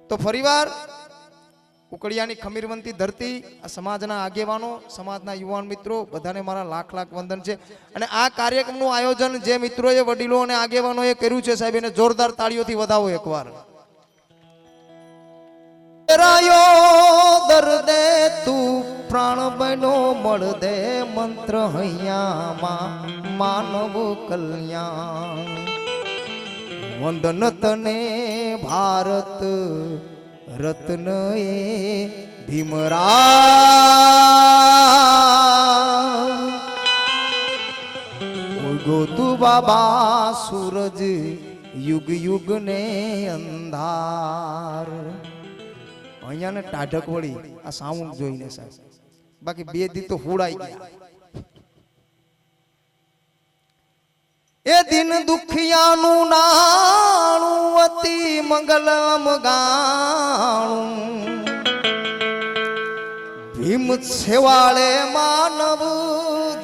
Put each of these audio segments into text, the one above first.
તો ફરીવાર ઉકળિયાની ખમીરવંતી ધરતી આ સમાજના આગેવાનો સમાજના યુવાન મિત્રો બધાને મારા લાખ લાખ વંદન છે અને આ કાર્યક્રમનું આયોજન જે મિત્રોએ વડીલો અને આગેવાનોએ કર્યું છે સાહેબ એને જોરદાર તાળીઓથી વધાવો એકવાર દર્દે તું પ્રાણ બનો મળ દે મંત્ર હૈયામાં માનવ કલ્યાણ વંદન તને ભારત રત્ન એ ભીમરાવ ઉગો તું બાબા સૂરજ યુગ યુગ ને અંધાર અહીંયા ને ટાઢક વળી આ સાઉન્ડ જોઈને સાહેબ બાકી બે દી તો હુડાઈ ગયા એ દિન દુખિયાનું નાણું અતિ મંગલમ ગાણું ભીમ છેવાળે માનવ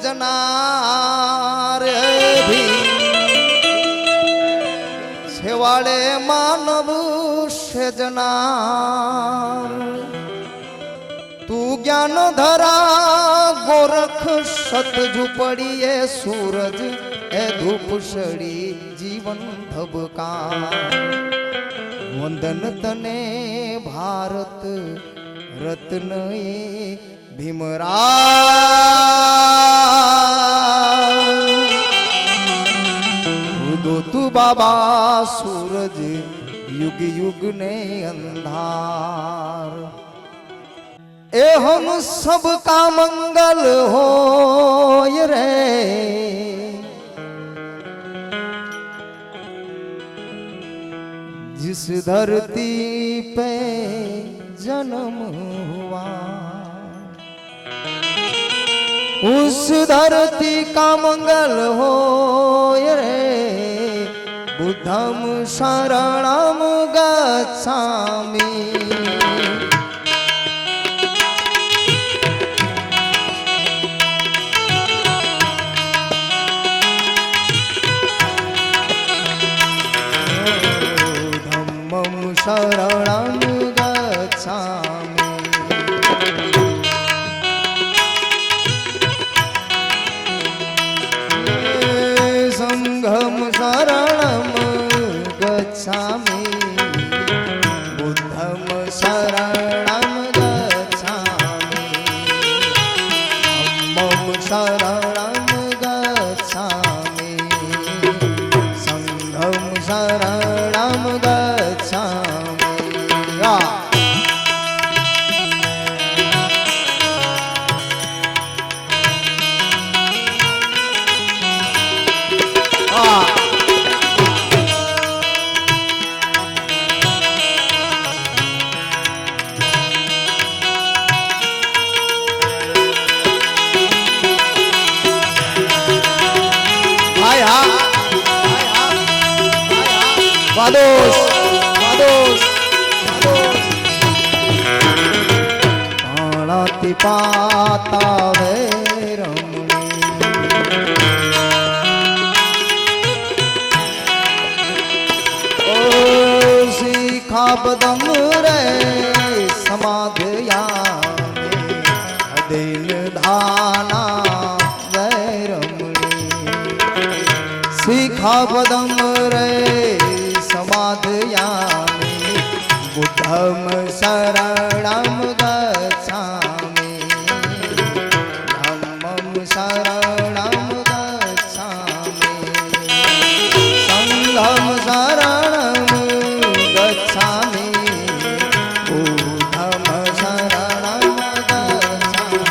જનાર છેવાળે માનવ સેજનાર તું જ્ઞાન ધરા ગોરખ સતજુ પડીએ સૂરજ એ ધૂપ સડી જીવન ધબકા વંદન તને ભારત રત્ન એ ભીમરાવ તું બાબા સૂરજ युग युग ने अंधार ए हम सबका मंगल हो रे जिस धरती पे जन्म हुआ उस धरती का मंगल हो रे बुद्धम शरणम गच्छामि धम्मं शरणं गच्छामि संघं शरणं गच्छामि बुद्धं शरणं गच्छामि धम्मं शरणं गच्छामि संघं शरणं गच्छामि Vados, vados, vados. Panati pata veramani. Oh, sikha badam re samadhyane adil dhana veramani. Sikha badam re समाधयामि बुद्धं शरणं गच्छामि धम्मं शरणं गच्छामि संघं शरणं गच्छामि बुद्धं शरणं गच्छामि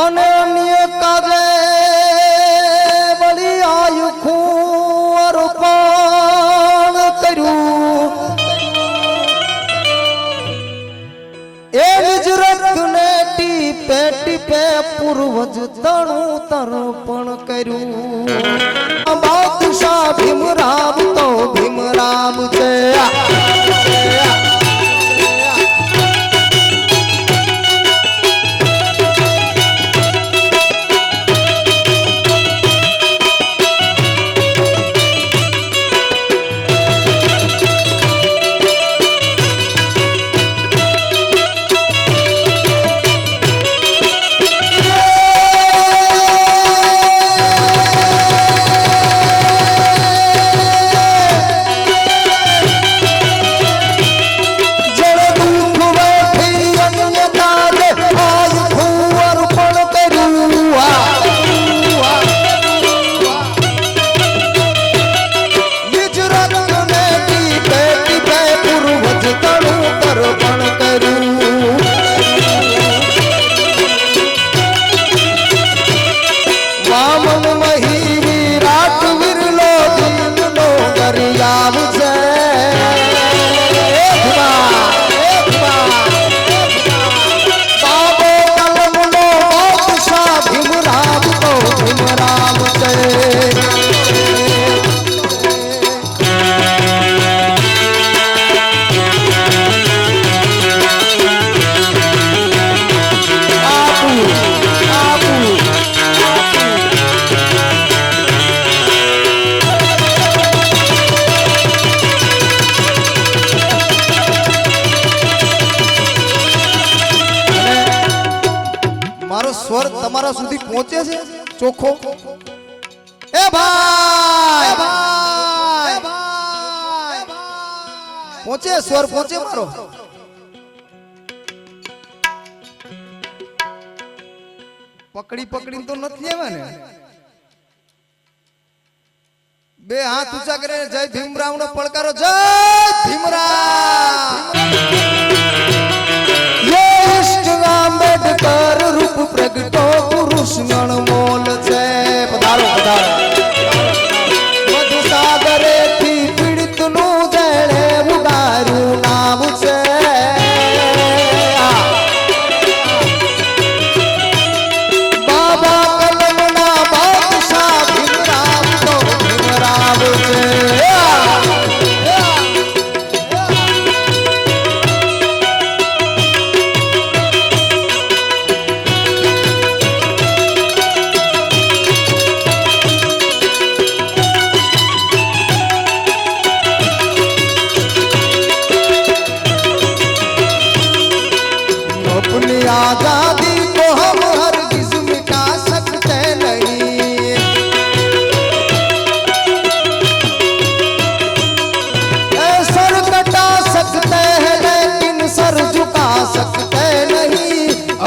अनन्य काजे बलि आयुखु ટીપે ટીપે પૂર્વજ તણું તર્પણ કર્યું બાદશાહ ભીમરાવ તો ભીમરાવ છે તમારા સુધી પહોંચે છે ચોખ્ખો? એ ભાઈ પહોંચે, સ્વર પહોંચે મારો? પકડી પકડીને તો નથી આવ્યા ને? બે હાથ ઊંચા કરીને જય ભીમરાવ નો પડકારો, જય ભીમરાવ. આંબેડકર રૂપ પ્રગટો પુરુષ અણમોલ છે. પધારો પધારો. મધુસાગરે થી પીડિત નું જળે ઉગાર્યું નામ છે. બાબા કલમના બાદશાહ ભીમરાવ તો ભીમરાવ છે. आजादी को हम हरगिज़ मिटा सकते नहीं. सर कटा सकते हैं लेकिन सर झुका सकते नहीं.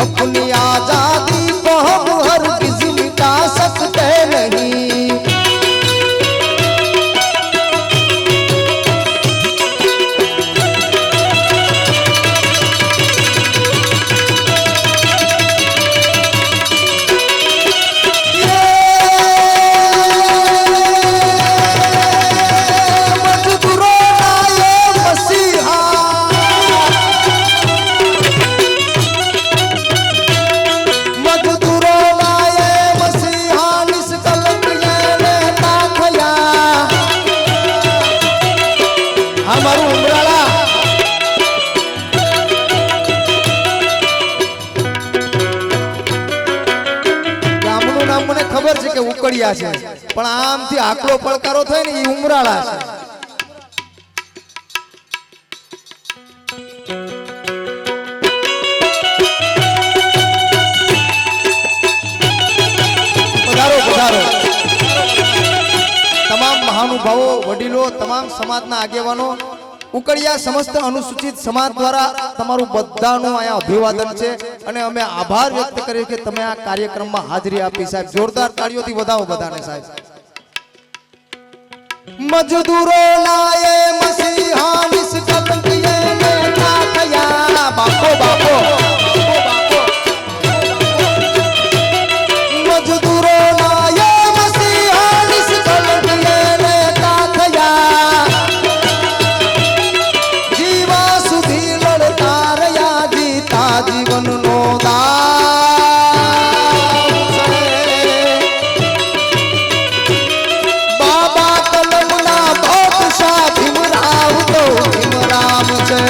अपनी आजादी को हम हरगिज़ मिटा सकते नहीं. મને ખબર છે કે ઉકળિયા છે, પણ આમથી આકડો પડકારો થાય ને એ ઉમરાળા છે. પધારો પધારો. તમામ મહાનુભાવો, વડીલો, તમામ સમાજના આગેવાનો, ઉકળિયા સમસ્ત અનુસૂચિત સમાજ દ્વારા તમારું બધાનું અહીંયા અભિવાદન છે અને અમે આભાર વ્યક્ત કરીએ કે તમે આ કાર્યક્રમમાં હાજરી આપી. સાહેબ જોરદાર તાળીઓથી વધાવો બધાને. સાહેબ મજદૂરો લાએ મસીહા નિષ્કલંકીએ નેતા થયા. બાપો બાપો. મજદૂરો લાએ મસીહા નિષ્કલંકીએ નેતા થયા. જીવા સુધી લડતા રહ્યા, જીતા જીવનનો દાવ છે. બાબા કલમના બાદશાહ ભીમરાવ તો ભીમરાવ છે.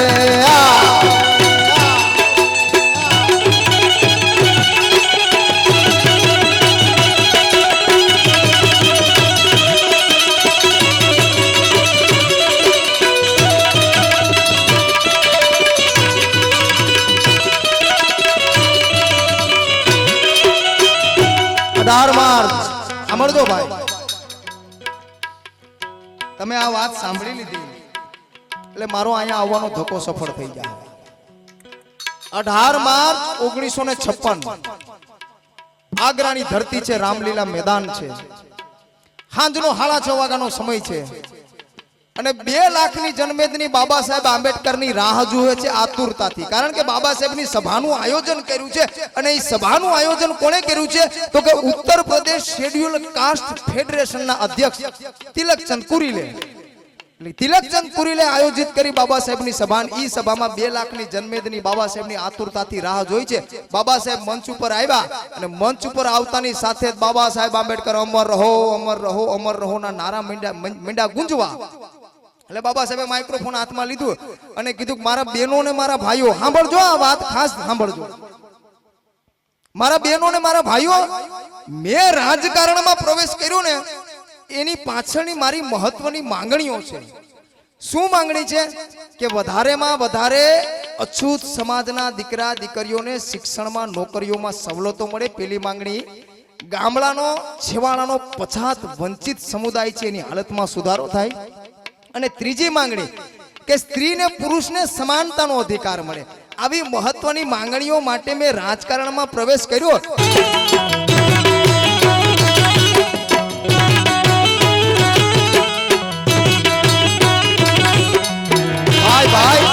સાંભળજો ભાઈ, તમે આ વાત સાંભળી લીધી એટલે મારો અહીંયા આવવાનો ધક્કો સફળ થઈ જાય. 18 માર્ચ 1956 આગ્રાની ધરતી છે, રામલીલા મેદાન છે, સાંજનો 6:30 વાગ્યાનો સમય છે અને 2 લાખની જનમેદની બાબા સાહેબ આંબેડકરની રાહ જુએ છે આતુરતાથી. કારણ કે બાબા સાહેબની સભાનું આયોજન કર્યું છે અને એ સભાનું આયોજન કોણે કર્યું છે તો કે ઉત્તર પ્રદેશ શેડ્યુલ કાસ્ટ ફેડરેશનના અધ્યક્ષ તિલકચંદ કુરીલે. તિલકચંદ કુરીલે આયોજિત કરી બાબા સાહેબની સભા. ઈ સભામાં 2 લાખની જનમેદની બાબા સાહેબની આતુરતાથી રાહ જોઈ છે. બાબા સાહેબ મંચ ઉપર આવ્યા અને મંચ ઉપર આવતાની સાથે જ બાબા સાહેબ આંબેડકર અમર રહો, અમર રહો, અમર રહો ના નારા મીંડા ગુંજવા. એટલે બાબા સાહેબે માઇક્રોફોન હાથમાં લીધું અને કીધું કે મારા બહેનો ને મારા ભાઈઓ, સાંભળજો આ વાત ખાસ સાંભળજો. મારા બહેનો ને મારા ભાઈઓ, મેં રાજકારણમાં પ્રવેશ કર્યો ને એની પાછળની મારી મહત્વની માંગણીઓ છે. શું માંગણી છે કે વધારેમાં વધારે અછૂત સમાજના દીકરા દીકરીઓને શિક્ષણમાં નોકરીઓમાં સવલતો મળે, પેલી માંગણી. ગામડાનો છેવાડાનો પછાત વંચિત સમુદાય છે એની હાલતમાં સુધારો થાય. અને ત્રીજી માંગણી કે સ્ત્રીને પુરુષને સમાનતાનો અધિકાર મળે. આવી મહત્વની માંગણીઓ માટે મેં રાજકારણમાં પ્રવેશ કર્યો. ભાઈ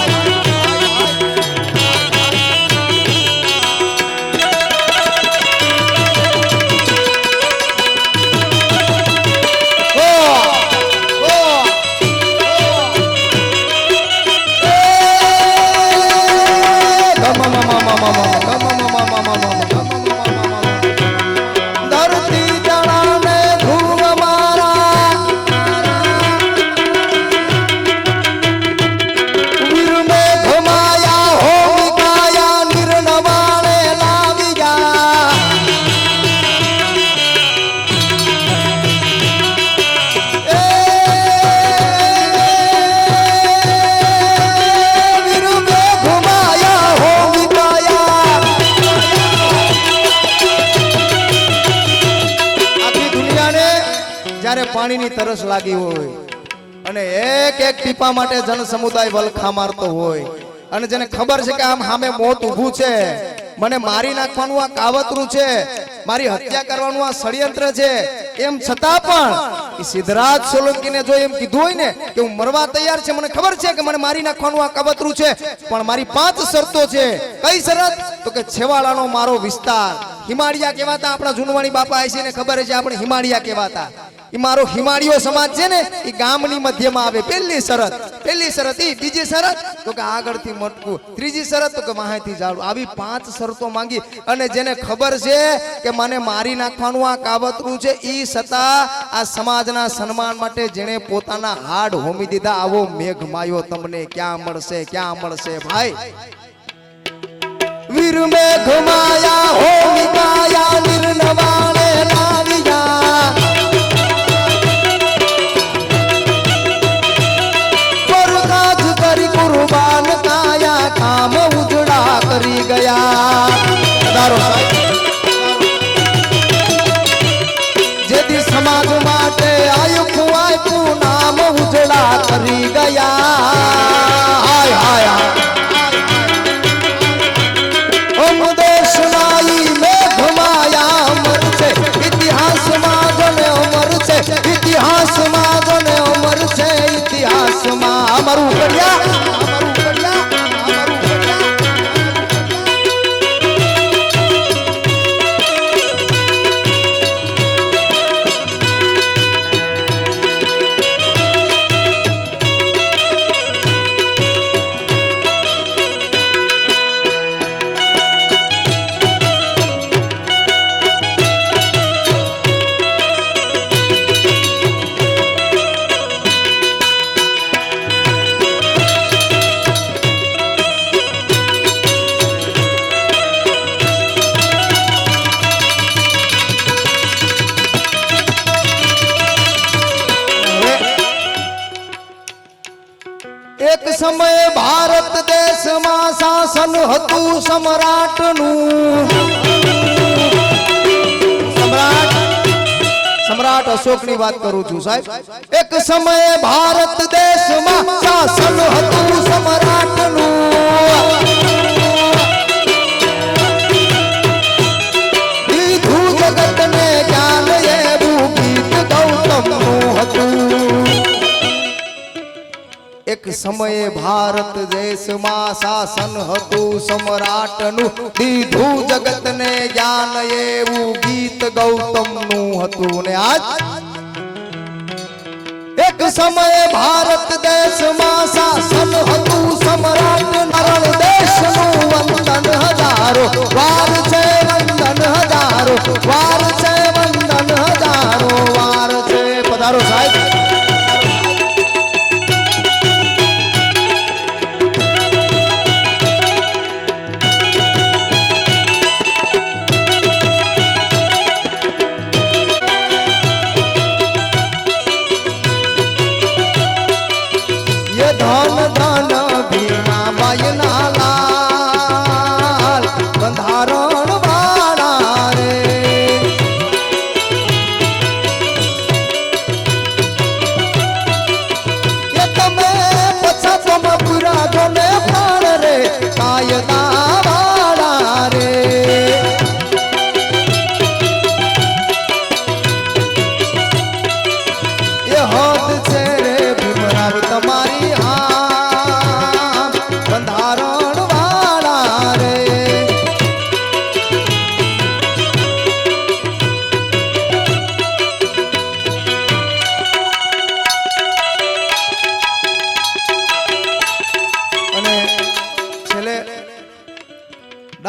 પાણીની તરસ લાગી હોય અને એક એક ટીપા માટે જન સમુદાય વલખા મારતો હોય અને જેને ખબર છે કે આમ સામે મોત ઊભું છે, મને મારી નાખવાનું આ કાવતરું છે, મારી હત્યા કરવાનું આ ષડયંત્ર છે, એમ છતાં પણ સિદ્ધરાજ સોલંકીને જો એમ કીધું હોય ને કે હું મરવા તૈયાર છે, મને ખબર છે કે મને મારી નાખવાનું આ કાવતરું છે, પણ મારી 5 શરતો છે. કઈ શરત? તો કે છેવાડાનો મારો વિસ્તાર. હિમાળિયા કહેવાતા આપણા જૂનવાણી બાપા આઈ છે ને ખબર છે આપણે હિમાળિયા કહેવાતા. ઈ મારો હિમાળીયો સમાજ છે ને એ ગામની મધ્યમાં આવે. પહેલી શરત ઈ. બીજી શરત તો કે આગળથી મટકું. ત્રીજી શરત તો કે માહિતી જાળવું. આવી 5 શરતો માંગી અને જેને ખબર છે કે મને મારી નાખવાનું આ કાવતરું છે, ઈ છતાં આ સમાજના સન્માન માટે જેણે પોતાના હાડ હોમી દીધા, આવો મેઘ માયો તમને ક્યાં મળશે, ક્યાં મળશે ભાઈ? વીર મેઘ માયા હોમી કાયા નિર્નવાણે લાવ્યા, કુરબાન કાયા કામ ઉજળા કરી ગયા. જેથી સમાજ માટે આયુખું આપ્યું નામ ઉજળા કરી ગયા. હાય હાય ઓમ દેશના ઈ મેઘ માયા અમર છે, ઇતિહાસમાં જોને અમર છે, ઇતિહાસમાં જોને અમર છે, ઇતિહાસમાં અમારું કર્યા. એક સમયે ભારત દેશમાં શાસન હતું સમ્રાટનું. સમ્રાટ અશોકની વાત કરું છું સાહેબ. એક સમયે ભારત દેશમાં શાસન હતું સમ્રાટનું. દીધું જગતને જ્ઞાન એવું ગીત ગૌતમનું હતું. એક સમયે ભારત દેશમાં શાસન હતું સમ્રાટનું, દીધું જગતને જ્ઞાન એવું ગીત ગૌતમનું હતું. ને આજ એક સમયે ભારત દેશમાં શાસન હતું સમ્રાટ, નરણ દેશનું વંદન હજારો વાર છે, વંદન હજારો વાર છે, વંદન હજારો વાર છે. પધારો સાહેબ.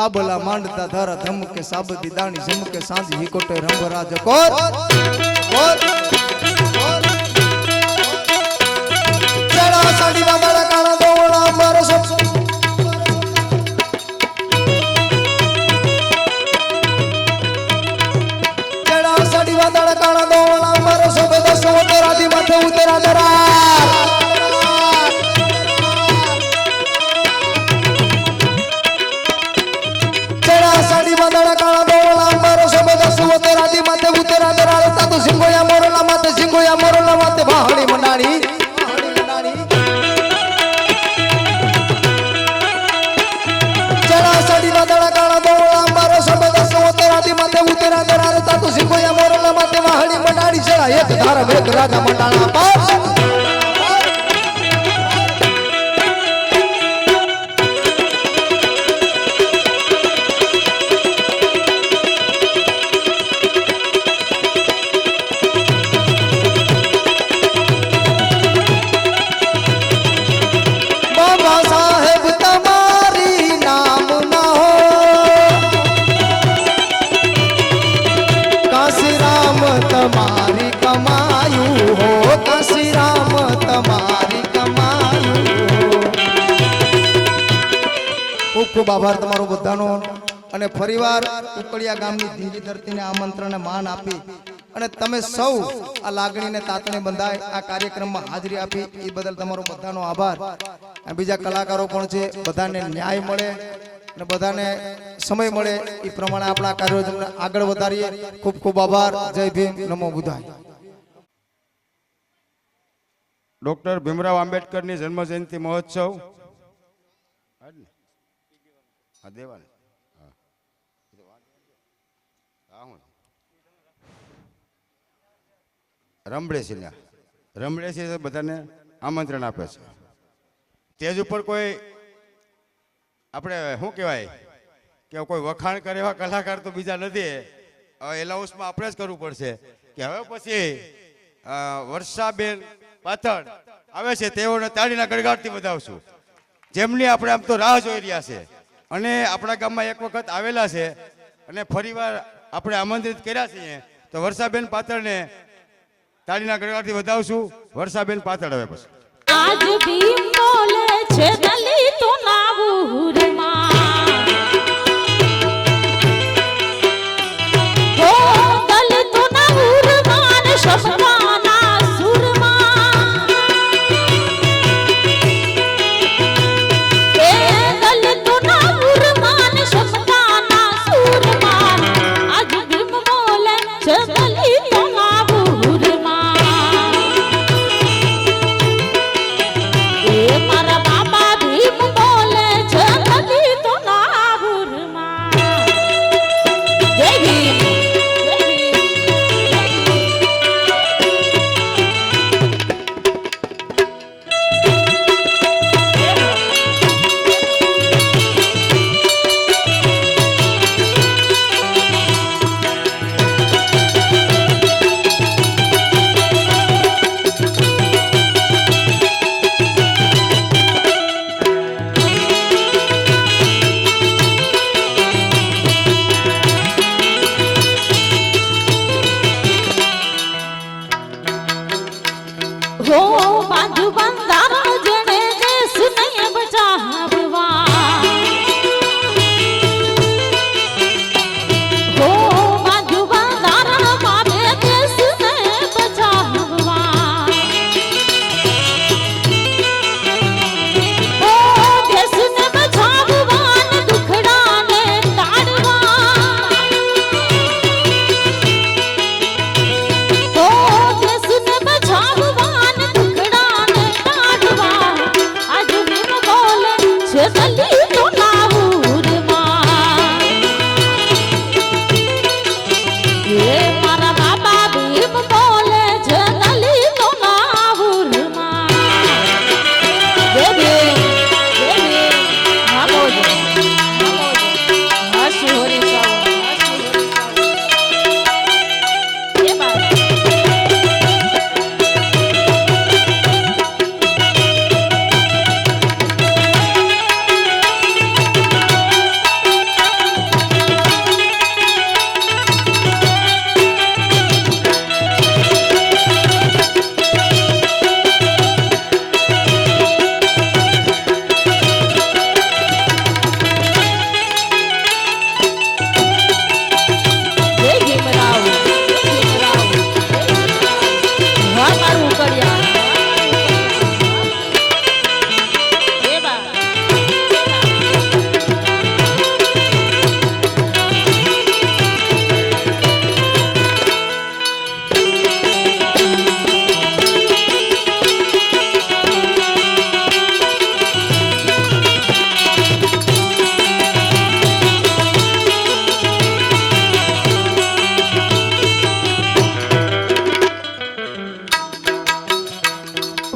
ડાબલા માંડતા ધારા ધમકે સાબદી દાણી ઝમકે સાંજ હિકોટે રંભરાજ કોર ચડા સાડી વાદળા કાળા દોવળા મારો સબ ચડા સાડી વાદળા કાળા દોવળા મારો સબ દસો તેરાથી માથે ઉતરા દરા સાડી વાદળા કાળા દોવળા મારો સબદ સુવતે રાધી માથે ઉતરા દરાળ તાતુ સિંગોયા મોરલા માથે વાહણી મંડાણી ચડા સાડી વાદળા કાળા દોવળા મારો સબદ સુવતે રાધી માથે ઉતરા દરાળ તાતુ સિંગોયા મોરલા માથે વાહણી મંડાણી ચડા એક ધારા વેગ રાજા મંડાણા પાસ તમારી કમાયું હો કાશી રામ તમારી કમાયું ખૂબ ખૂબ આભાર તમારો બધાનો અને ફરીવાર ઉકળિયા ગામની ધીરી ધરતીને આમંત્રણને માન આપી અને તમે સૌ આ લાગણીને તાતણે બંધાય આ કાર્યક્રમમાં હાજરી આપી એ બદલ તમારો બધાનો આભાર બીજા કલાકારો પણ છે બધાને ન્યાય મળે અને બધાને સમય મળે એ પ્રમાણે આપણા કાર્યોને આગળ વધારીએ ખૂબ ખૂબ આભાર જય ભીમ નમો બુદ્ધાય ડોક્ટર ભીમરાવ આંબેડકરની જન્મ જયંતિ મહોત્સવ રમડેસી બધાને આમંત્રણ આપે છે તેજ ઉપર કોઈ આપણે શું કહેવાય કે કોઈ વખાણ કરે એવા કલાકાર તો બીજા નથી એલાઉન્સમાં આપણે જ કરવું પડશે કે હવે પછી વર્ષાબેન પાથડ આવે છે તેઓને તાળીના ગડગાડથી વધાવશું જેમની આપણે આમ તો રાહ જોઈ રહ્યા છે અને આપણા ગામમાં એક વખત આવેલા છે અને ફરીવાર આપણે આમંત્રિત કર્યા છીએ તો વર્ષાબેન પાથડને તાળીના ગડગાડથી વધાવશું વર્ષાબેન પાથડ હવે પછી આજ ભીમ બોલે છે દલિતોના ઉરમાં હો દલિતોના ઉરમાં શબ્દાના સુરમાં એ દલિતોના ઉરમાં શબ્દાના સુરમાં આજ ભીમ બોલે છે દલિતોના મારા બાબા ભીમ બોલે છે દલિતોના ભૂરમાં જય ભીમ हो बाजू बंदारो जने देश नहीं बचावा हो बाजू बंदारो मारे देश नहीं बचावा हो देश ने बचावा दुखड़ा ने ताड़वा हो देश ने बचावा दुखड़ा ने ताड़वा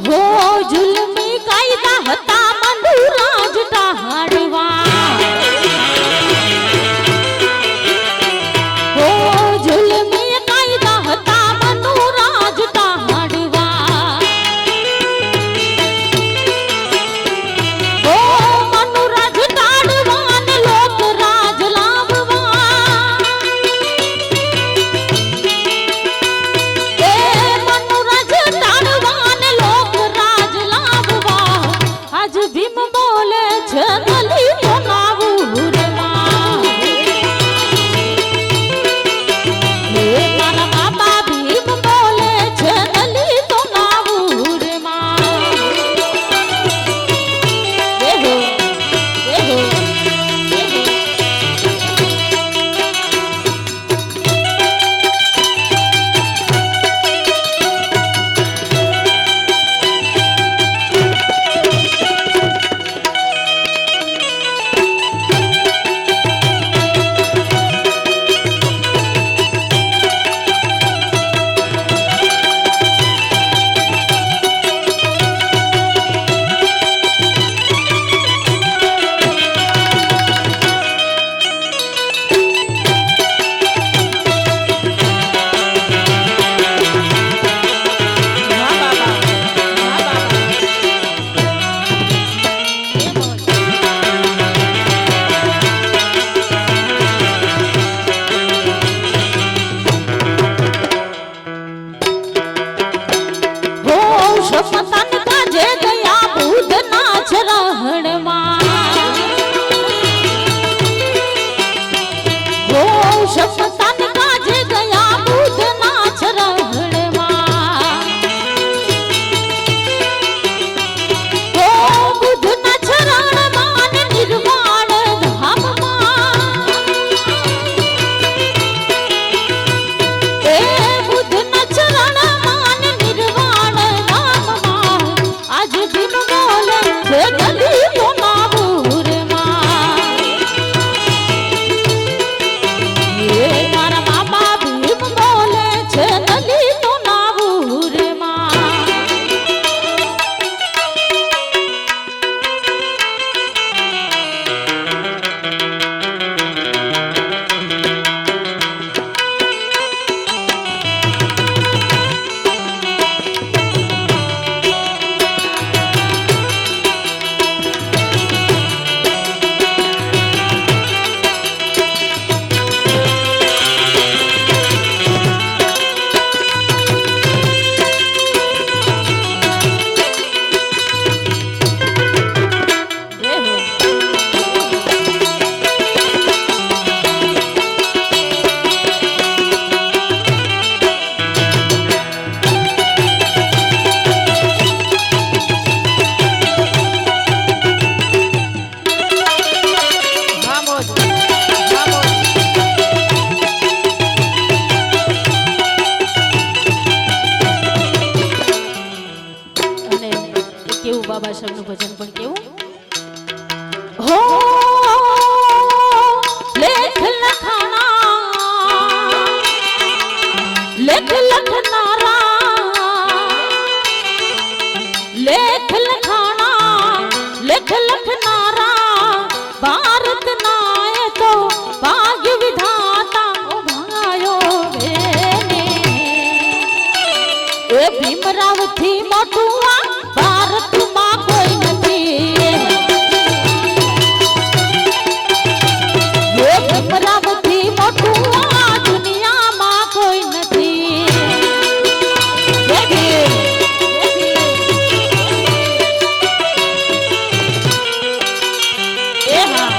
હો જુલમી કાયદા હતા મંડુરાજ ટાહાડવા હો જુલમી કાયદા હતા મંડુરાજ ટાહાડવા હો મંડુરાજ ટાડવા ને લોક રાજ લાવવા એ મંડુરાજ ટાડવા ને લોક રાજ લાવવા આજ ભીમ બોલે છે દલિતો નાવું રે માં હે મારા બાબા ભીમ બોલે છે દલિતો નાવું રે માં દેહો દેહો દેહો હો શમતાન કાજે ગયા બુધના ચરણમાં હો શમતાન કાજે ગયા બુધના ચરણમાં હો બુધના ચરણમાં ને નિર્વાણ ધામમાં એ બુધના ચરણમાં ને નિર્વાણ ધામમાં આજ ભીમ બોલે છે દલિતો નાવું રે માં એ મારા બાબા ભીમ બોલે છે દલિતો નાવું રે માં અને કેવું બાબા સાહેબનું ભજન પણ કેવું હો લેખ લખાણા લેખ લખનારા લેખ લખાણા લેખ લખનારા ભારતના એ તો ભાગ્ય વિધાતા ઉભાયો વેને એ ભીમરાવથી મોટું આ ભારતમાં કોઈ નથી એ ભીમરાવથી મોટું આ દુનિયામાં કોઈ નથી જય ભીમ, જય ભીમ. એ હા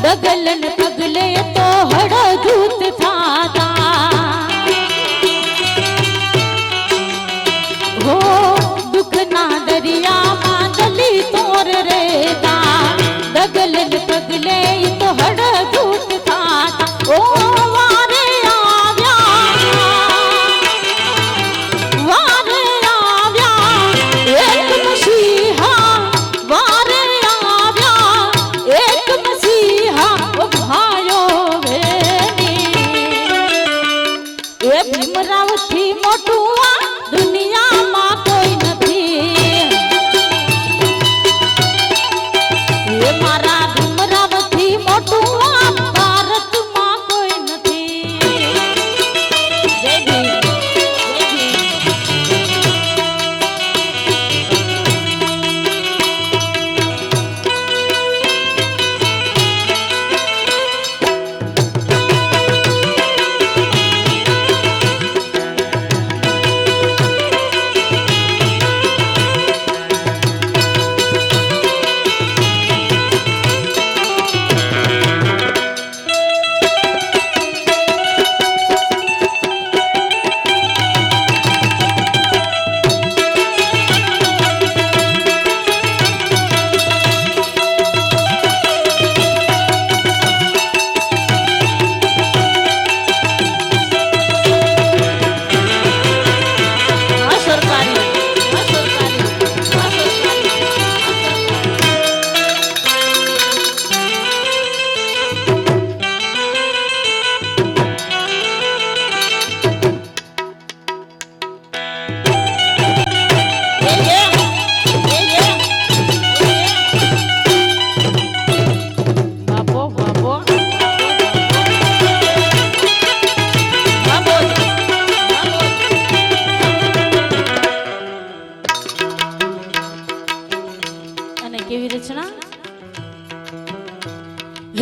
ડગલન પગલે તો હળદૂત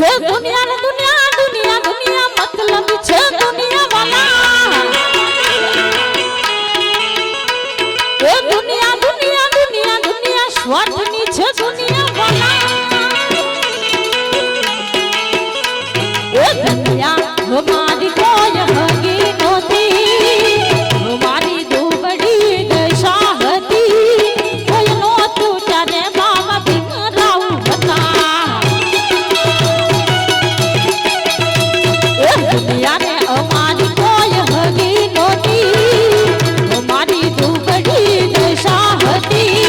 હે દુનિયા દુનિયા દુનિયા દુનિયા મતલબ છે દુનિયા વાલા હે દુનિયા દુનિયા દુનિયા દુનિયા સ્વાર્થની છે દુનિયા વાલા હે દુનિયા હમારી કોઈ હગી નહોતી હમારી દુબડી દશા હતી કોઈ નહોતું ત્યારે બાબા ભીમરાવ હતા એ દુનિયા ને અમારી કોઈ હગી નહોતી અમારી દુબડી દશા હતી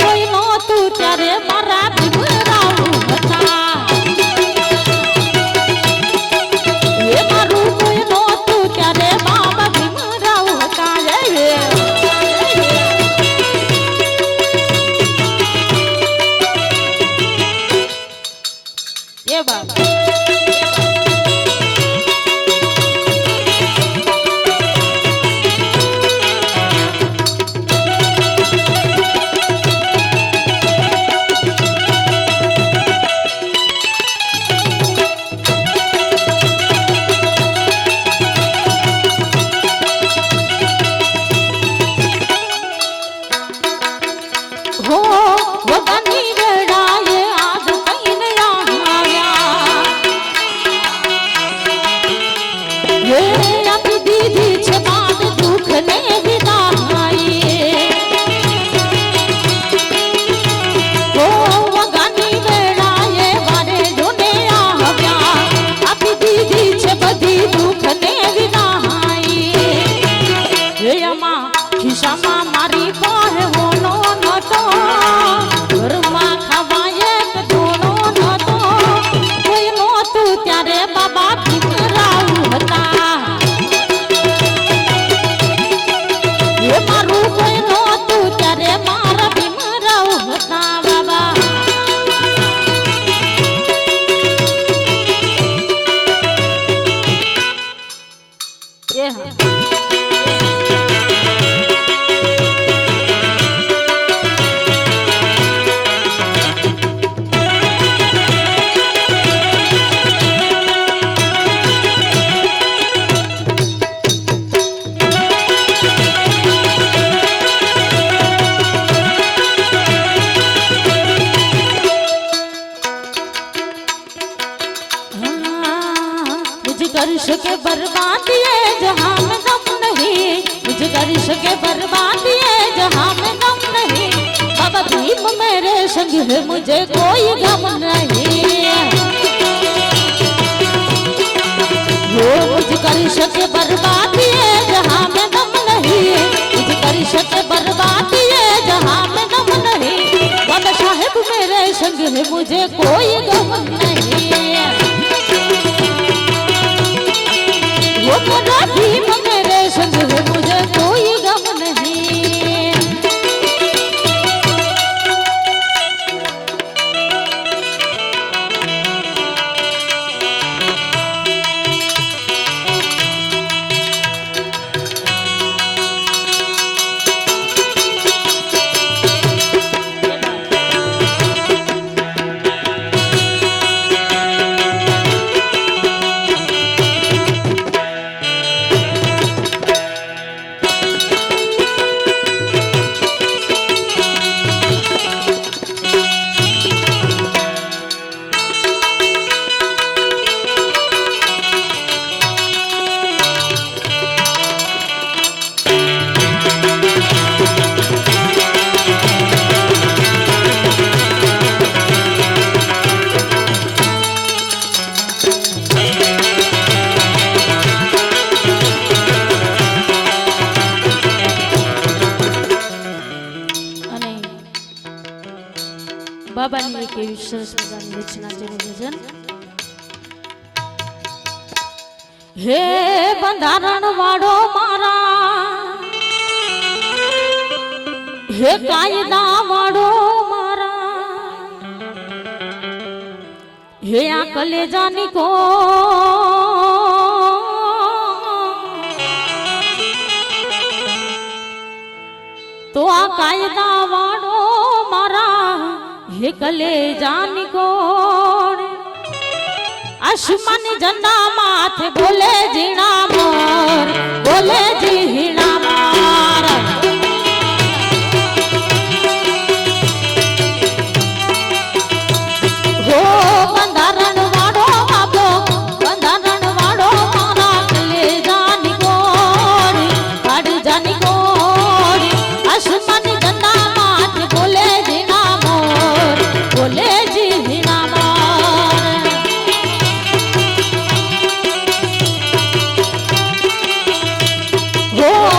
કોઈ નહોતું ત્યારે મારા ભીમરાવ હતા એ મારું કોઈ નહોતું ત્યારે બાબા ભીમરાવ હતા એ બાબા હો વગની વેળાએ આજ કઈને આવ્યા હે આપી દીધી છે બાદ દુઃખ ને વિદાય હો વગની વેળાએ વારે જોને આવ્યા આપી દીધી છે બધી દુઃખ ને વિદાય હે અમા ખિસ્સામાં મારી પાસે હોનો નતો ઘરમાં ખાવા એક ધોનો નતો કોઈ નહોતું ત્યારે બાબા ભીમરાવ હતા એ મારું કોઈ નહોતું ત્યારે મારા ભીમરાવ હતા બાબા એ હા मुझे कर सके बर्बादी है जहाँ में गम नहीं मुझे कर सके बर्बादी है जहाँ में गम नहीं बाबा भीम मेरे संग है मुझे कोई गम नहीं वो मुझे कर सके बर्बादी है जहाँ में गम नहीं मुझे कर सके बर्बादी है जहाँ में गम नहीं बाबा साहेब मेरे संग है मुझे कोई गम नहीं वो मेरा भीम मेरे संग है मुझे कोई गम नहीं બાબાની એક એવી સરસ મજાની રચના છે ભજન હે બંધારણ વાળો મારા હે કાયદા વાળો મારા હે આ કલેજાની કો તો આ કાયદા વાળો મારા હે કલેજાની કોણ આસમાની ઝંડા માથે બોલે ઝીણા મોર, બોલે ઝીણા મોર. હો બંધારણ વાળો બાબો, બંધારણ વાળો મારા કલેજાની ગોળી, કાળજાની ગોળી. આસમાની ઝંડા માથે બોલે ઝીણા મોર, બોલે ઝીણા મોર. હો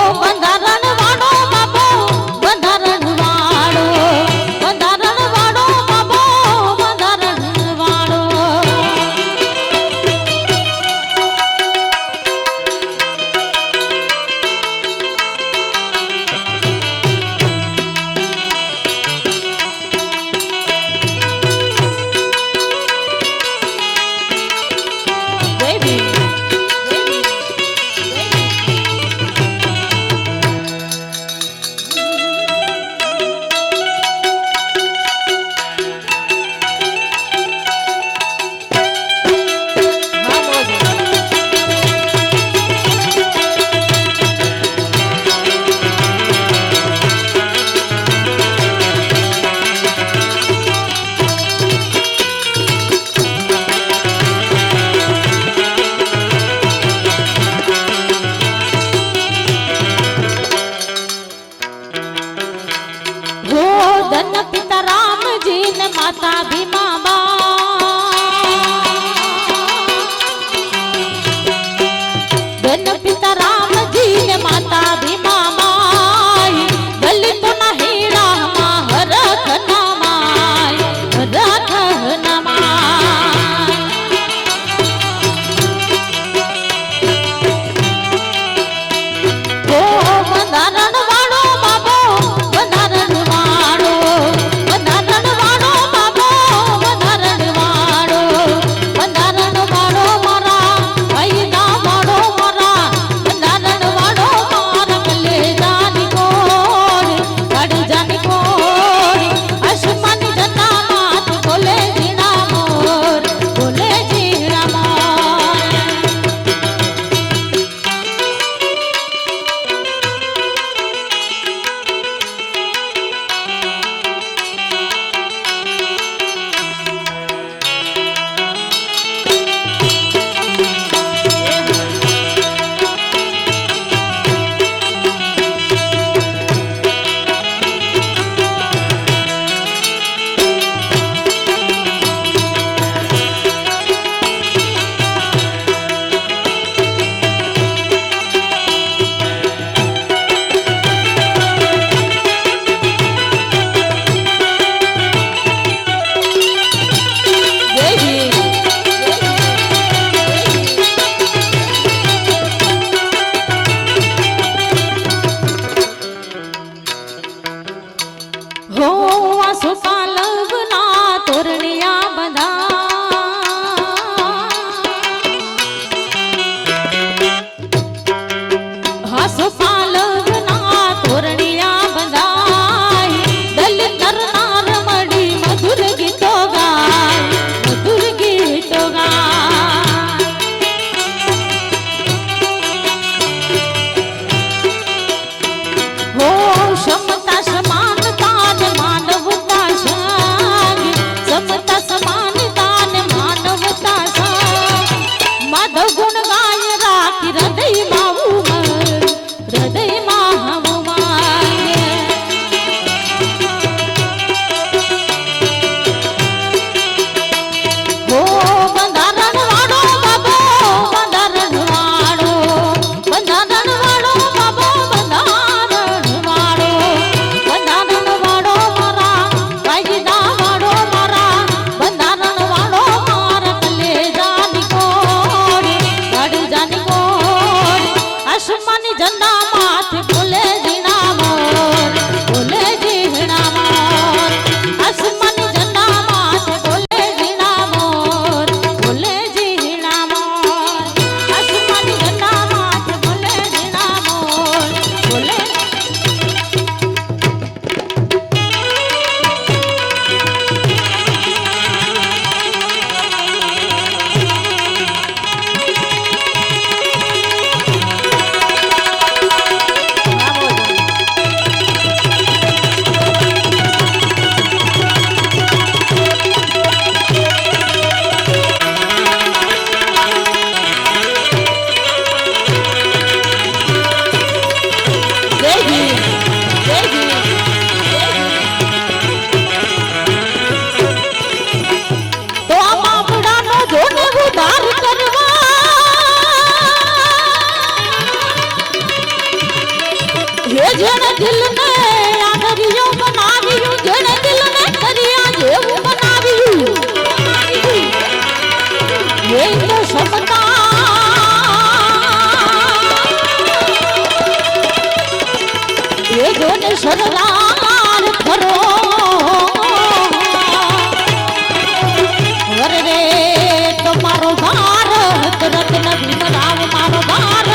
ભારત રત્ન ભીમરાવ મારો ભારત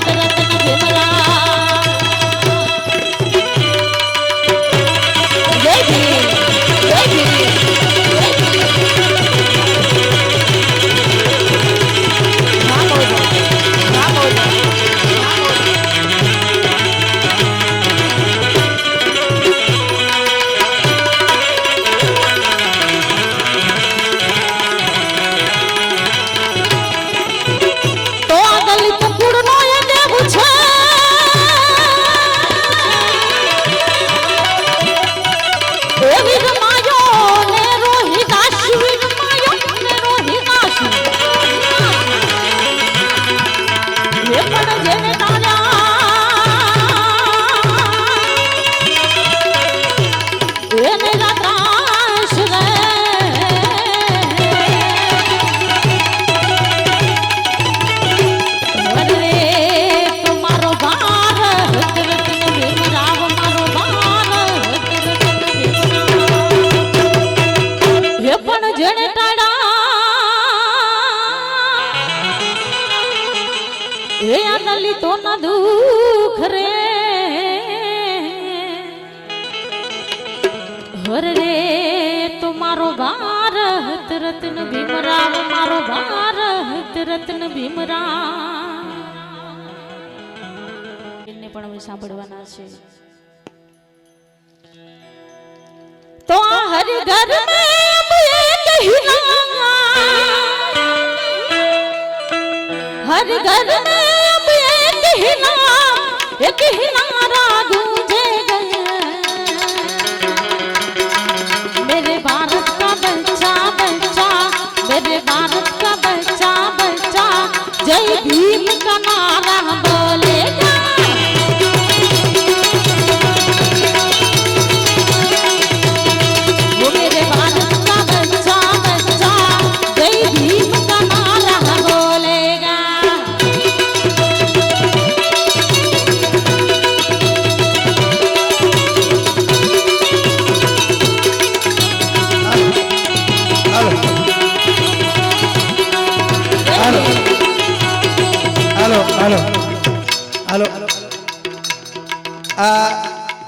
રત્ન ભીમરાવ જય ભીમ જય ભીમ જય ભીમ તો ન દુખ રે હર રે તો મારો ભારત રત્ન ભીમરાવ મારો ભારત રત્ન ભીમરાવ એને પણ અમે સાંભળવાના છે તો આ હર ઘર મે અબ એક હિલા हर घर में अब एक ही नारा गूंजे गया मेरे भारत का बच्चा बच्चा मेरे भारत का बच्चा बच्चा जय भीम का नारा बोलेगा वो मेरे भारत का बच्चा बच्चा जय भीम का नारा बोलेगा હાલો હાલો આ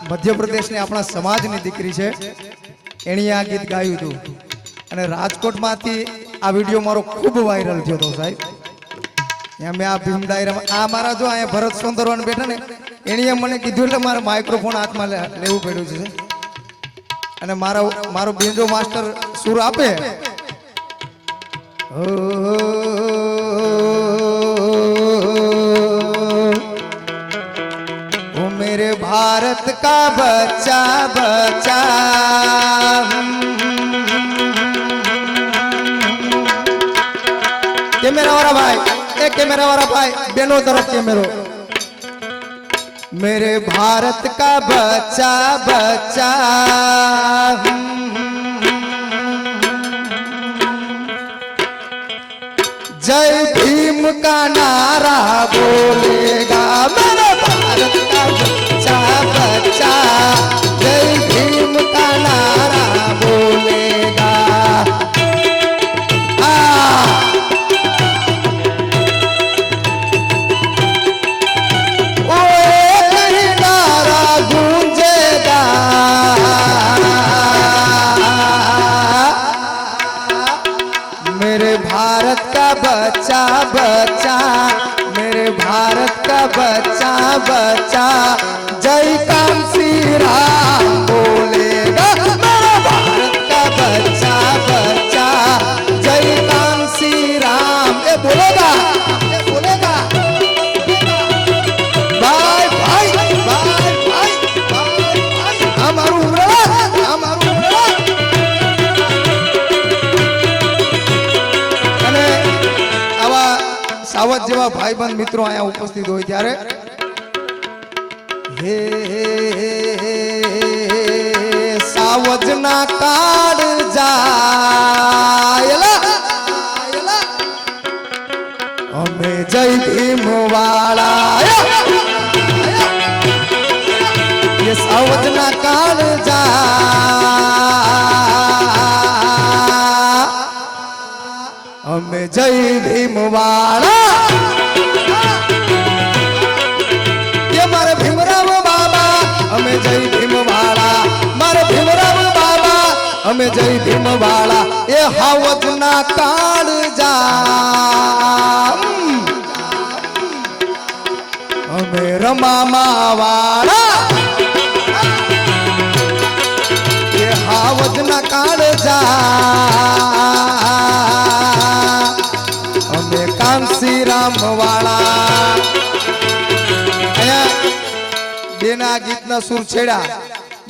મધ્યપ્રદેશની આપણા સમાજની દીકરી છે એણે આ ગીત ગાયું હતું અને રાજકોટમાંથી આ વિડીયો મારો ખૂબ વાયરલ થયો હતો સાહેબ ત્યાં મેં આ ભીમ ડાયરામાં આ મારા જો અહીંયા ભરત સોંદરવાન બેઠા ને એણે મને કીધું એટલે મારે માઇક્રોફોન હાથમાં લેવું પડ્યું છે અને મારો બેન્જો માસ્ટર સુર આપે मेरे भारत का बच्चा बच्चा कैमरा वाला भाई एक कैमरा वाला भाई बेनो तरफ कैमरो मेरे भारत का बच्चा बच्चा जय भीम का नारा बोलेगा मेरे भारत का बच्चा बच्चा जय भीम का नारा बोलेगा ओ कहीं नारा गूंजेगा मेरे भारत का बच्चा बच्चा मेरे भारत का बच्चा बच्चा जय कांसी राम बोलेगा मेरा भारत का बच्चा बच्चा जय कांसी राम ये बोलेगा भाई भाई भाई भाई हमारू અને આવા સાવત જેવા ભાઈબંધ મિત્રો અહીંયા ઉપસ્થિત હોય ત્યારે હે સાવજના કાળ જાયલા અમે જય ભીમ વાળા ये सावजना काल जा અમે જય ભીમ વાળા કે મારે ભીમરાવ બાબા અમે જય ભીમ વાળા મારે ભીમરાવ બાબા અમે જય ભીમ વાળા એ હાવજના કાળજા અમે રમામા વાળા એ હાવજના કાળજા અમે કાંસીરામ વાળા બેના ગીતના સુર છેડ્યા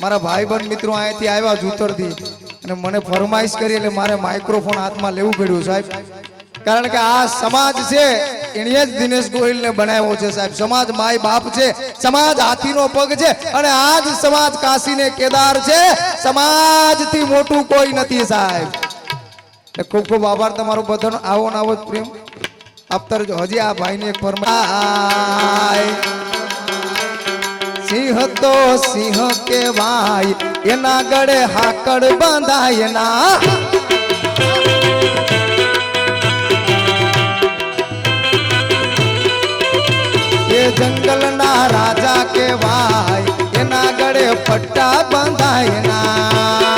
મારા ભાઈબંધ મિત્રો અહીંયાથી આવ્યા જૂતરથી અને મને ફરમાઈશ કરી એટલે મારે માઇક્રોફોન હાથમાં લેવું પડ્યું સાહેબ કારણ કે આ સમાજ છે એણે જ દિનેશ ગોહિલને બનાવ્યો છે સાહેબ સમાજ માય બાપ છે સમાજ હાથીનો પગ છે અને આ જ સમાજ કાશીને કેદાર છે સમાજથી મોટું કોઈ નથી સાહેબ ખૂબ ખૂબ આભાર તમારો બધાનો આવો ને આવો જ પ્રેમ આપતા રહેજો હજી આ ભાઈને એક ફરમાય સિંહ તો સિંહ કેવાય એના ગળે હાકડ બાંધાય ના એ જંગલના રાજા કેવાય એના ગળે પટ્ટા બાંધાય ના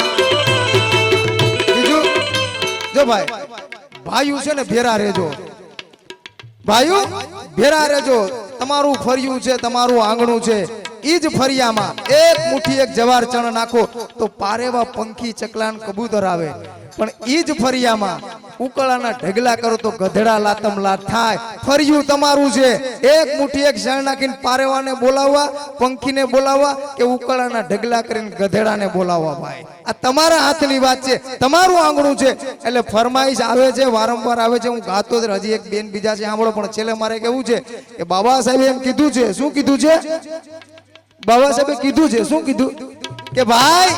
બીજું જો ભાઈ ભાઈયું છે ને ભેરા રહેજો ભાઈઓ ભેરા રહેજો તમારું ફરિયું છે તમારું આંગણું છે ઈ જ ફરિયામાં એક મુઠ્ઠી એક જવાર ચણ નાખો તો પારેવા પંખી ચકલાન કબૂતર આવે પણ ઈ જ ફરિયામાં ઉકળાના ઢગલા કરો તો ગધેડા લાતમ લાત થાય ફરિયું તમારું છે એક મુઠ્ઠી એક ચણ નાખીને પારેવાને બોલાવવા પંખીને બોલાવવા કે ઉકળાના ઢગલા કરીને ગધેડાને બોલાવવા ભાઈ આ તમારા હાથની વાત છે તમારું આંગણું છે એટલે ફરમાઈશ આવે છે વારંવાર આવે છે હું ગાતો જ હજી એક બેન બીજા છે સાંભળો પણ છેલ્લે મારે કેવું છે કે બાબા સાહેબે એમ કીધું છે શું કીધું છે બાબા સાહેબે કીધું છે શું કીધું કે ભાઈ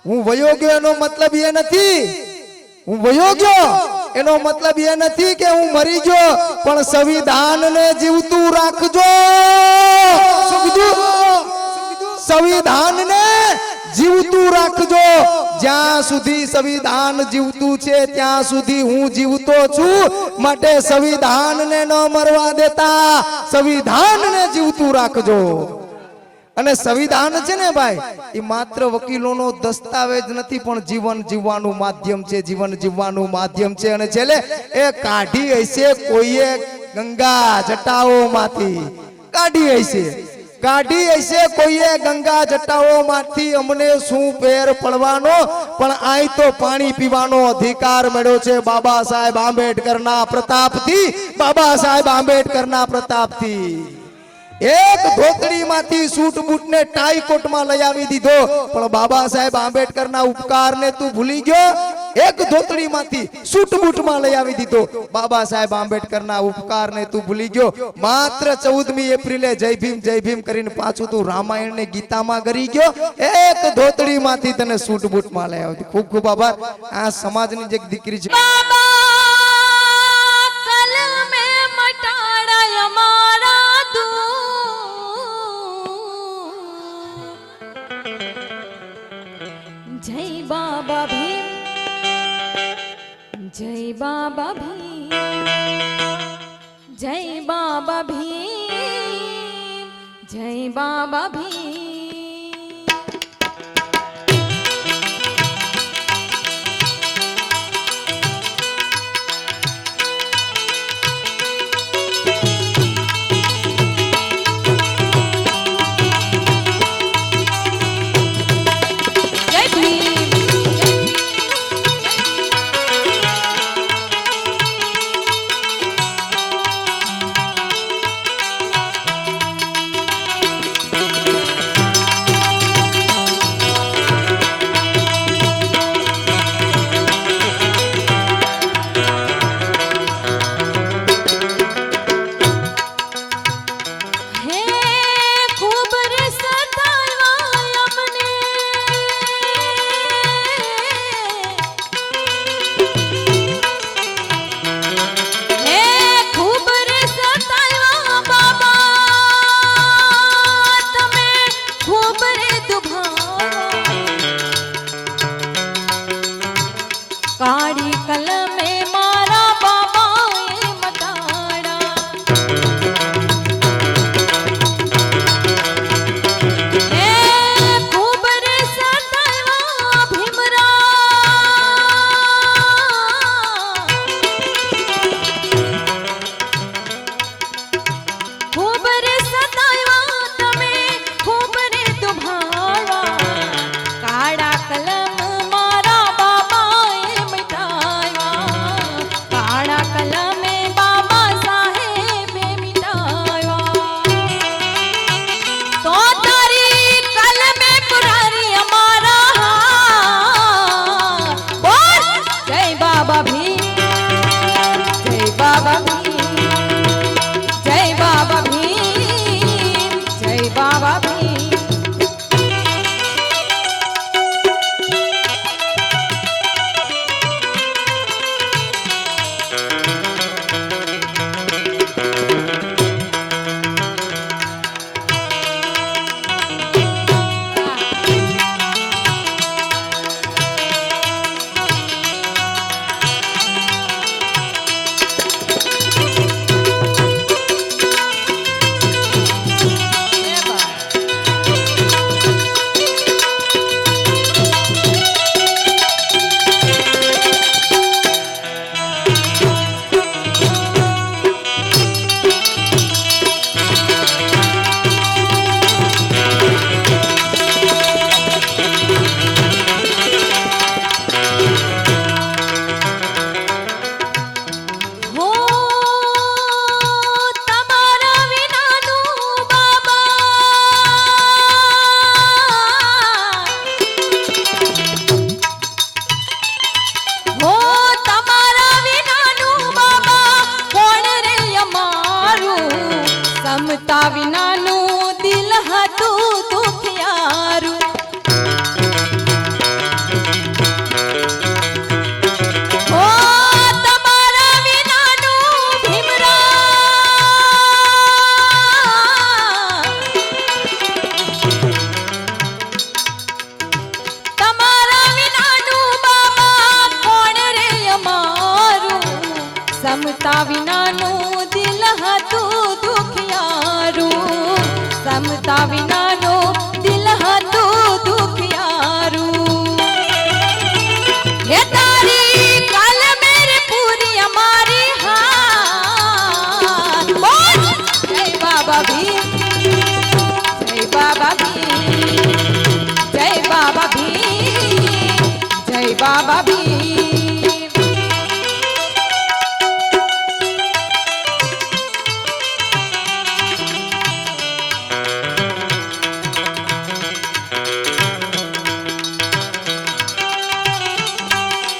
હું વયો ગયો એનો મતલબ એ નથી હું વયો ગયો એનો મતલબ એ નથી કે હું મરી ગયો પણ સંવિધાનને જીવતું રાખજો શું કીધું સંવિધાનને જીવતું રાખજો જ્યાં સુધી સંવિધાન જીવતું છે ત્યાં સુધી હું જીવતો છું માટે સંવિધાનને ન મરવા દેતા સંવિધાનને જીવતું રાખજો અને સંવિધાન છે ને ભાઈ એ માત્ર વકીલોનો દસ્તાવેજ નથી પણ જીવન જીવવાનું માધ્યમ છે જીવન જીવવાનું માધ્યમ છે અને છેલ્લે એ કાઢી હશે કોઈએ ગંગા જટાઓમાંથી કાઢી હશે કોઈએ ગંગા જટાઓમાંથી અમને શું પેર પડવાનો પણ આય તો પાણી પીવાનો અધિકાર મળ્યો છે બાબા સાહેબ આંબેડકરના પ્રતાપથી બાબા સાહેબ આંબેડકરના પ્રતાપથી એક ધોતડીમાંથી સૂટ બૂટ ને ટાઈ કોટમાં લઈ આવી દીધો પણ બાબા સાહેબ આંબેડકરના ઉપકારને તું ભૂલી ગયો એક ધોતડીમાંથી સૂટ બૂટમાં લઈ આવી દીધો બાબા સાહેબ આંબેડકરના ઉપકારને તું ભૂલી ગયો માત્ર 14મી એપ્રિલે જય ભીમ કરીને પાછું તું રામાયણ ને ગીતામાં ગરી ગયો એક ધોતડીમાંથી તને સૂટ બૂટમાં લઈ આવી ખૂબ ખૂબ આભાર આ સમાજની જે દીકરી છે जय बाबा भीम जय बाबा भीम जय बाबा भीम जय बाबा भीम बाबा भीम, जय बाबा भीम, जय बाबा भीम, जय बाबा भीम।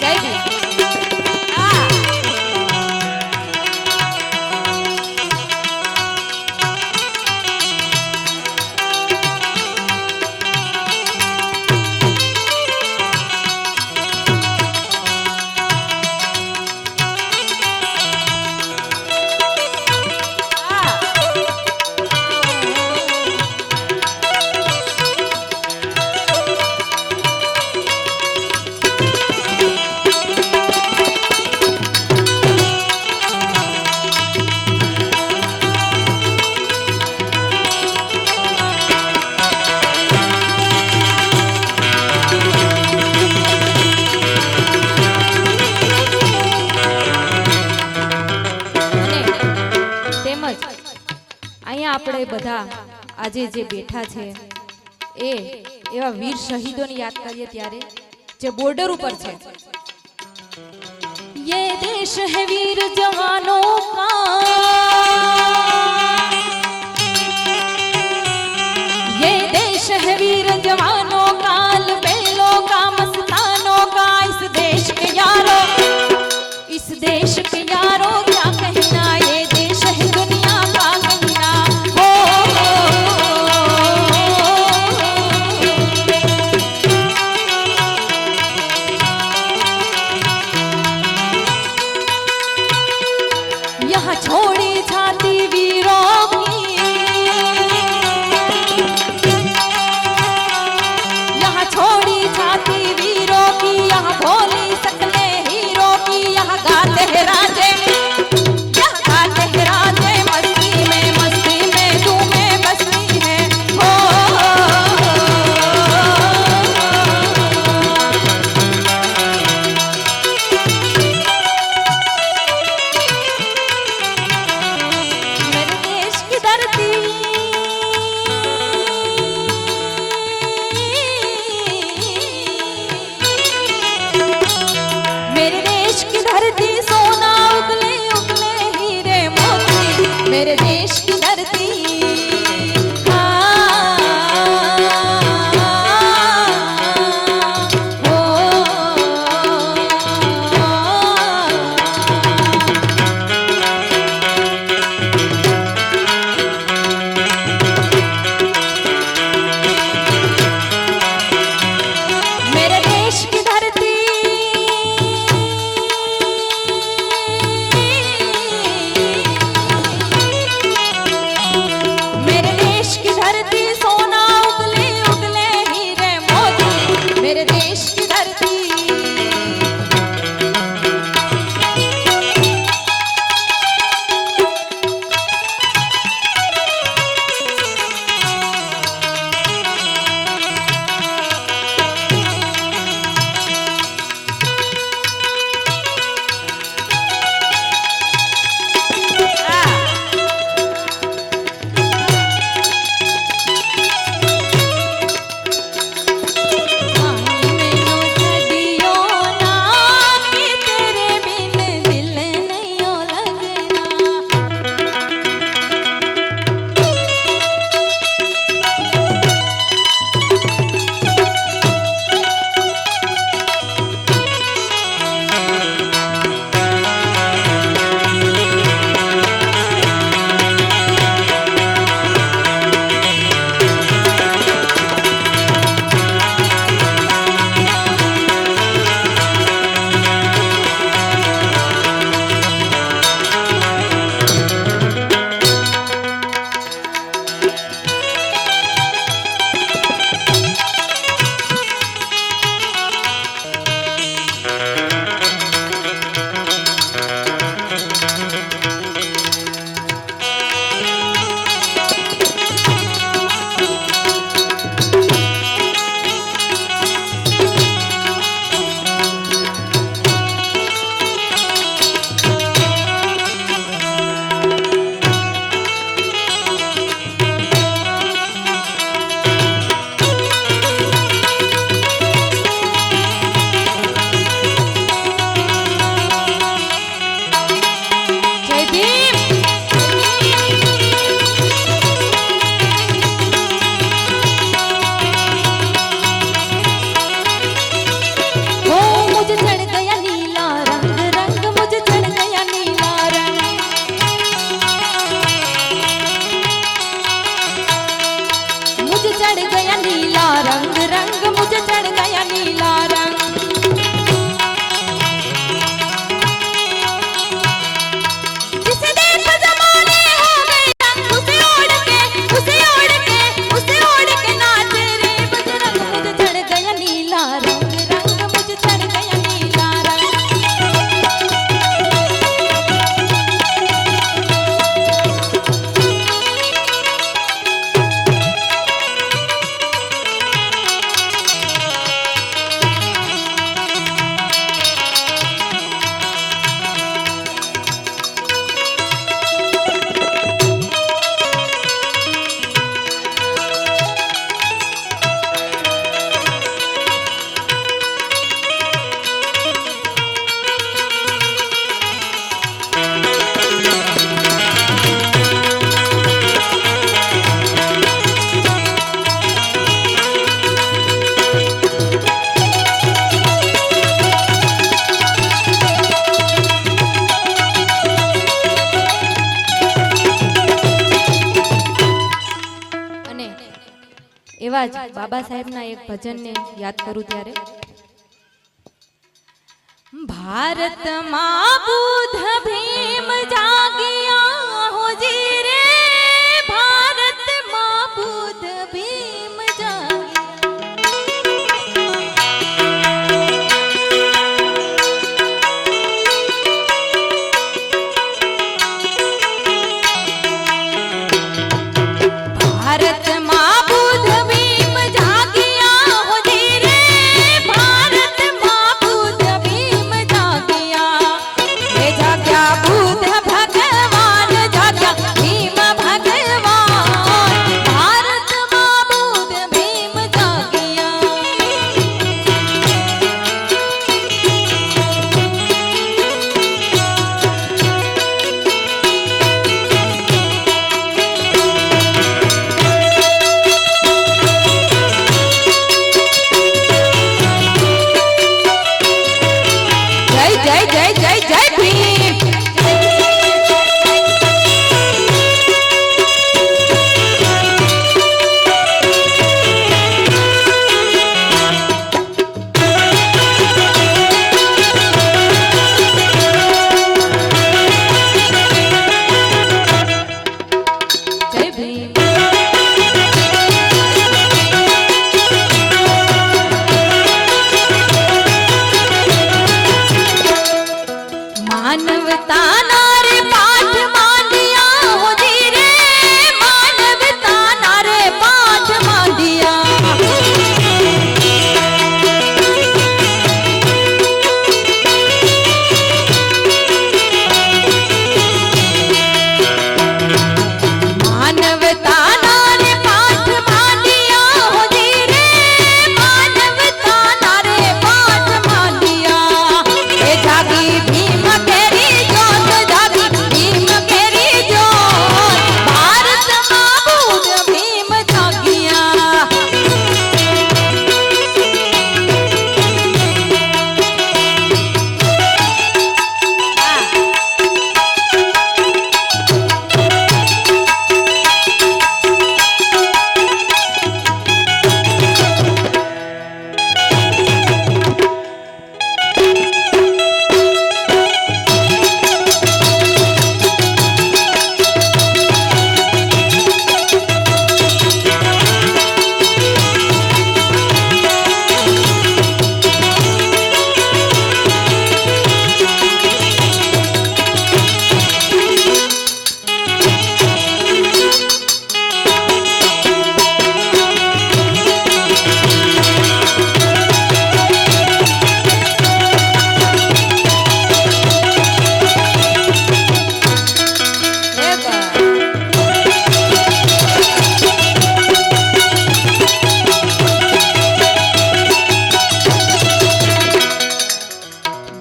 जय भीम। અહીંયા આપણે બધા આજે જે બેઠા છે એ એવા વીર શહીદોને યાદ કરીએ ત્યારે જે બોર્ડર ઉપર છે। ये देश है वीर जवानों का, ये देश है वीर जवानों का, बेलों का मस्तानों का। इस देश के यारों, इस देश के यारों क्या कहना, ये देश है दुनिया का कहना। हो यहाँ छोड़ी छाती वीरों की, यहाँ छोड़ी छाती वीरों की, यहाँ भोली सकले हीरो की। यहाँ गाते हैं राजे, यहाँ गाते हैं राजे, मस्ती में झूमे बस्ती है। हो मेरे देश की धरती, मेरे देश की धरती, सोना उगले उगले हीरे मोती। मेरे देश की धरती, मेरे देश की धरती, એવા જ બાબા સાહેબના એક ભજનને યાદ કરું ત્યારે ભારતમાં બુદ્ધ ભીમ જાગ્યા હોજી રે ભારતમાં બુદ્ધ ભીમ ભારતમાં બુદ્ધ ભીમ જાગ્યા હોજી રે ભારતમાં બુદ્ધ ભીમ જાગ્યા હે જાગ્યા બુદ્ધ ભગવાન જાગ્યા ભીમ ભગવાન ભારતમાં બુદ્ધ ભીમ જાગ્યા જય જય જય જય જય ભીમ જય ભીમ માનવતાના રે પાઠ માંડ્યા હોજી રે માનવતાના રે પાઠ માંડ્યા માનવતાના રે પાઠ માંડ્યા હોજી રે માનવતાના રે પાઠ માંડ્યા એ જાગી ભીમ કેરી જોત જાગી ભીમ કેરી જોત ભારતમાં બુદ્ધ ભીમ જાગ્યા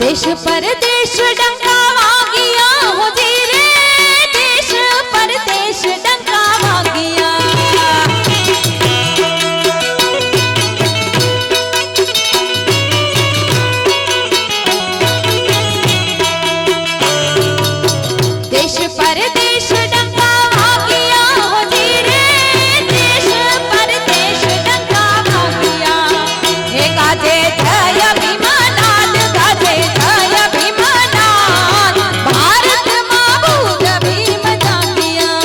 દેશ પરદેશ ડંકા વાગ્યા હોજી રે દેશ પરદેશ ડંકા વાગ્યા દેશ પરદેશ ડંકા વાગ્યા હોજી રે દેશ પરદેશ ડંકા વાગ્યા હે ગાજે જય ભીમનાદ ગાજે જય ભીમનાદ ભારતમાં બુદ્ધ ભીમ જાગ્યા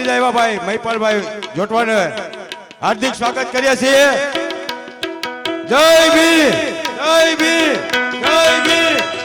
વડીલ આવ્યા ભાઈ મહિપાલભાઈ જોટવાને હાર્દિક સ્વાગત કરીએ છીએ. જય ભીમ, જય ભીમ, જય ભીમ.